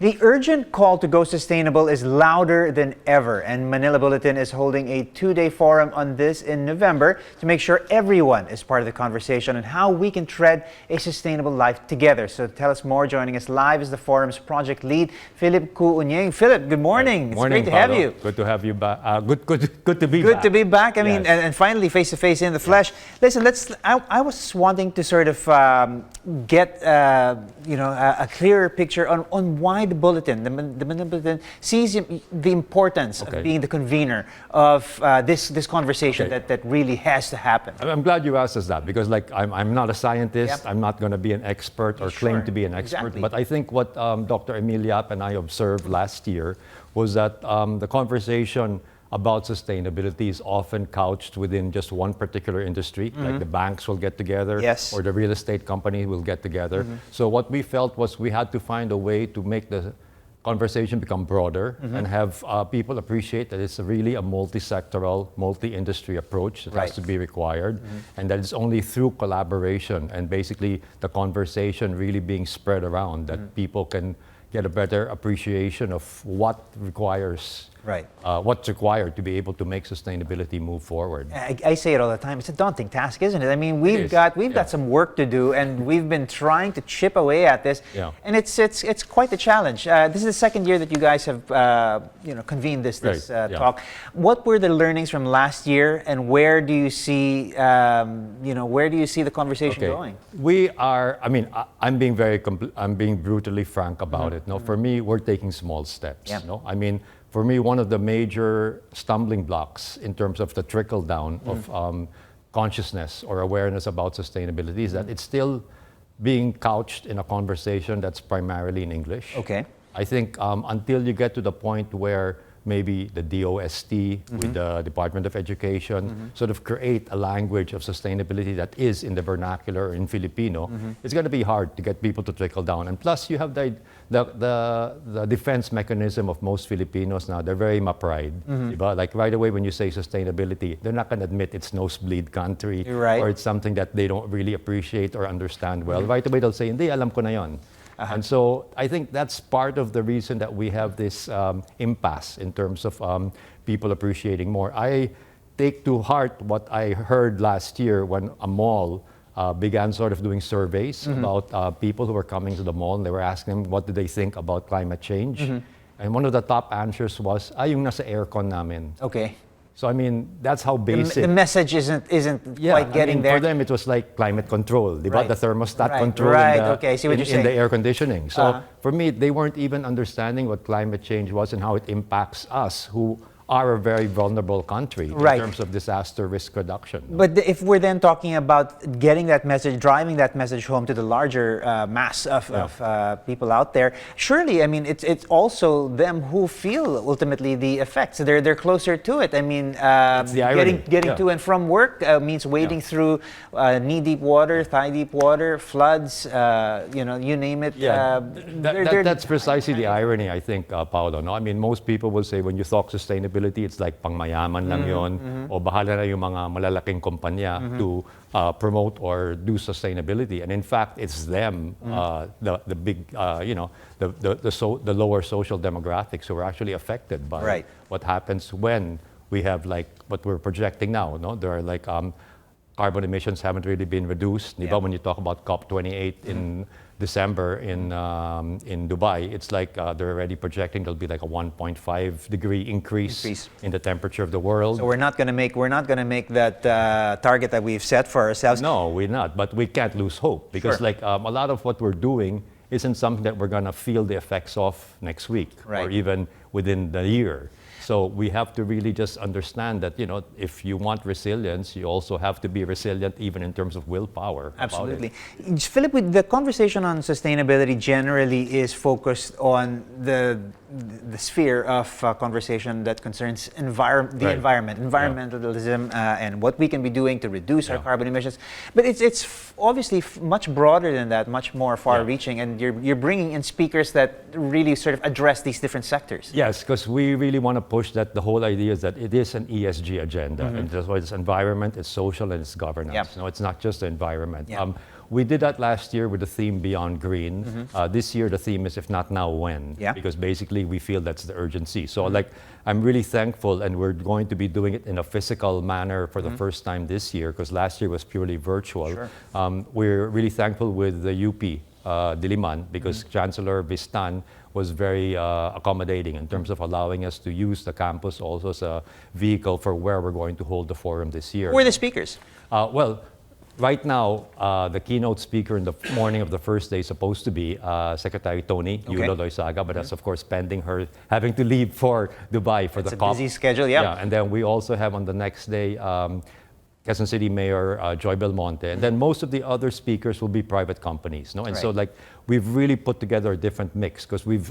The urgent call to go sustainable is louder than ever, and Manila Bulletin is holding a two-day forum on this in November to make sure everyone is part of the conversation on how we can tread a sustainable life together. So to tell us more, joining us live is the forum's project lead, Philip Cu-Unjieng. Philip, good morning. Morning, it's great to have you. Good to have you back. Good to be Good back. to be back. I mean, Yes. and finally face-to-face in the flesh. Listen, I was wanting to sort of get a clearer picture on why the Bulletin, the Manila Bulletin, sees the importance of being the convener of this conversation that really has to happen. I'm glad you asked us that because, I'm not a scientist. I'm not going to be an expert or claim to be an expert. Exactly. But I think what Dr. Emil Yap and I observed last year was that the conversation about sustainability is often couched within just one particular industry, like the banks will get together, Yes. or the real estate company will get together. So what we felt was we had to find a way to make the conversation become broader and have people appreciate that it's really a multi-sectoral, multi-industry approach that has to be required, and that it's only through collaboration and basically the conversation really being spread around that people can get a better appreciation of what's required to be able to make sustainability move forward. I say it all the time. It's a daunting task, isn't it? I mean, we've got some work to do, and we've been trying to chip away at this, and it's quite a challenge. This is the second year that you guys have convened this talk. What were the learnings from last year, and where do you see the conversation going? We are. I mean, I'm being brutally frank about it. No, for me, we're taking small steps. No, I mean. For me, one of the major stumbling blocks in terms of the trickle down of consciousness or awareness about sustainability is that it's still being couched in a conversation that's primarily in English. Okay. I think until you get to the point where maybe the DOST with the Department of Education sort of create a language of sustainability that is in the vernacular or in Filipino, it's going to be hard to get people to trickle down. And plus, you have the defense mechanism of most Filipinos now. They're very ma-pride. Like right away when you say sustainability, they're not going to admit it's nosebleed country or it's something that they don't really appreciate or understand well. Right away they'll say, hindi, alam ko na yon. And so I think that's part of the reason that we have this impasse in terms of people appreciating more. I take to heart what I heard last year when a mall began sort of doing surveys about people who were coming to the mall, and they were asking them what do they think about climate change. And one of the top answers was, yung nasa aircon namin. Okay. So I mean, that's how basic. The message isn't quite getting there. For them, it was like climate control, the thermostat control in the air conditioning. So for me, they weren't even understanding what climate change was and how it impacts us, who are a very vulnerable country in terms of disaster risk reduction. But if we're then talking about getting that message, driving that message home to the larger mass of people out there, surely, I mean, it's also them who feel ultimately the effects. They're closer to it. I mean, getting to and from work means wading through knee-deep water, thigh-deep water, floods, you name it. That's precisely the irony, I think, Paolo. No? I mean, most people will say when you talk sustainability, it's like pangmayaman lang yon, o bahala na yung mga malalaking kumpanya to promote or do sustainability. And in fact, it's them, the big, the lower social demographics who are actually affected by what happens when we have like what we're projecting now. No, there are like carbon emissions haven't really been reduced. When you talk about COP28 in December in Dubai, it's like they're already projecting there'll be like a 1.5 degree increase in the temperature of the world. So we're not going to make that target that we've set for ourselves. No, we're not. But we can't lose hope because a lot of what we're doing isn't something that we're going to feel the effects of next week or even within the year. So we have to really just understand that, if you want resilience, you also have to be resilient even in terms of willpower. Absolutely. Philip, the conversation on sustainability generally is focused on the sphere of conversation that concerns the environment, environmentalism, and what we can be doing to reduce our carbon emissions. But it's obviously much broader than that, much more far-reaching, and you're bringing in speakers that really sort of address these different sectors. Yes, because we really want to push that the whole idea is that it is an ESG agenda, and that's why it's environment, it's social, and it's governance. No, it's not just the environment. we did that last year with the theme Beyond Green. This year, the theme is If Not Now, When? Yeah. Because basically, we feel that's the urgency. So, I'm really thankful, and we're going to be doing it in a physical manner for the first time this year, because last year was purely virtual. Sure. We're really thankful with the UP Diliman, because Chancellor Vistan was very accommodating in terms of allowing us to use the campus also as a vehicle for where we're going to hold the forum this year. Who are the speakers? Well, right now, the keynote speaker in the morning of the first day is supposed to be Secretary Tony Yulo Loizaga, but that's of course pending her having to leave for Dubai for the COP. It's a busy schedule, yeah. Yeah, and then we also have on the next day Quezon City Mayor Joy Belmonte, and then most of the other speakers will be private companies, no? And so we've really put together a different mix, because we've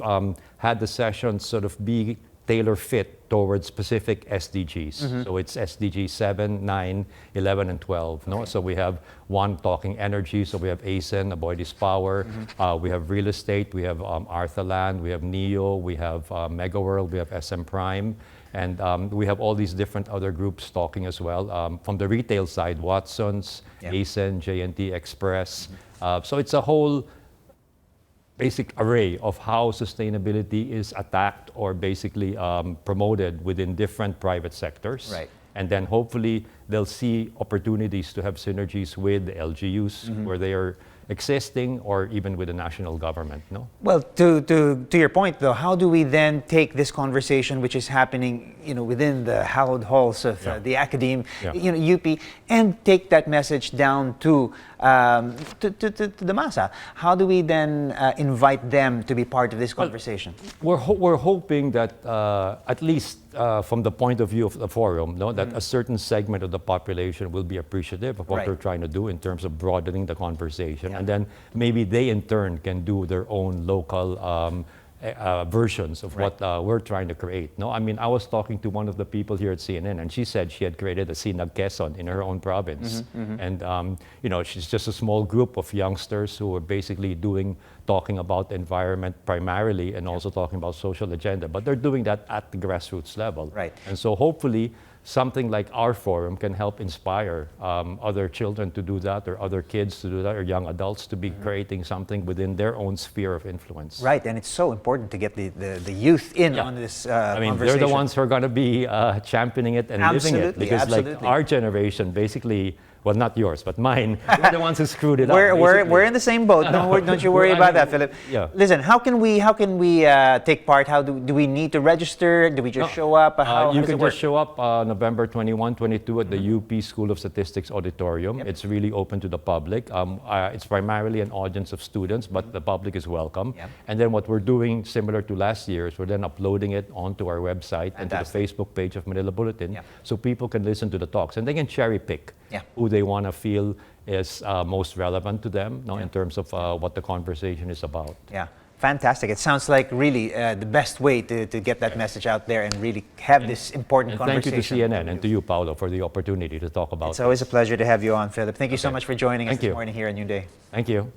had the sessions sort of be tailor fit towards specific SDGs. So it's SDG 7, 9, 11, and 12. No? So we have one talking energy, so we have ASEN, Avoid This Power. We have real estate, we have Arthaland, we have NEO, we have MegaWorld, we have SM Prime. And we have all these different other groups talking as well. From the retail side, Watson's, ASEN, JNT Express. So it's a whole basic array of how sustainability is attacked or basically promoted within different private sectors. Right. And then hopefully they'll see opportunities to have synergies with the LGUs where they are existing, or even with the national government, no? Well, to your point though, how do we then take this conversation, which is happening, within the hallowed halls of the academe, UP, and take that message down to the massa? How do we then invite them to be part of this conversation? We're hoping that at least from the point of view of the forum, no, that a certain segment of the population will be appreciative of what we're trying to do in terms of broadening the conversation, and then maybe they in turn can do their own local versions of what we're trying to create. No, I mean, I was talking to one of the people here at CNN, and she said she had created a Sinag Quezon in her own province, and she's just a small group of youngsters who are basically talking about the environment primarily, and also talking about social agenda. But they're doing that at the grassroots level, right? And so hopefully something like our forum can help inspire other children to do that, or other kids to do that, or young adults to be creating something within their own sphere of influence. Right, and it's so important to get the youth in on this conversation. They're the ones who are going to be championing it and living it. Because like our generation, basically, well, not yours, but mine, we're the ones who screwed it up. We're in the same boat. Don't you worry about that, Philip. Yeah. Listen, how can we take part? How do we need to register? Do we just show up? You can just show up November 21, 22 at the UP School of Statistics Auditorium. It's really open to the public. It's primarily an audience of students, but the public is welcome. And then what we're doing, similar to last year, is we're then uploading it onto our website and to the Facebook page of Manila Bulletin, so people can listen to the talks, and they can cherry pick who they want to feel is most relevant to them, in terms of what the conversation is about. Yeah, fantastic. It sounds like really the best way to get that message out there and really have this important conversation. Thank you to CNN and to you, Paolo, for the opportunity to talk about it. It's always a pleasure to have you on, Philip. Thank you so much for joining us this morning here at New Day. Thank you.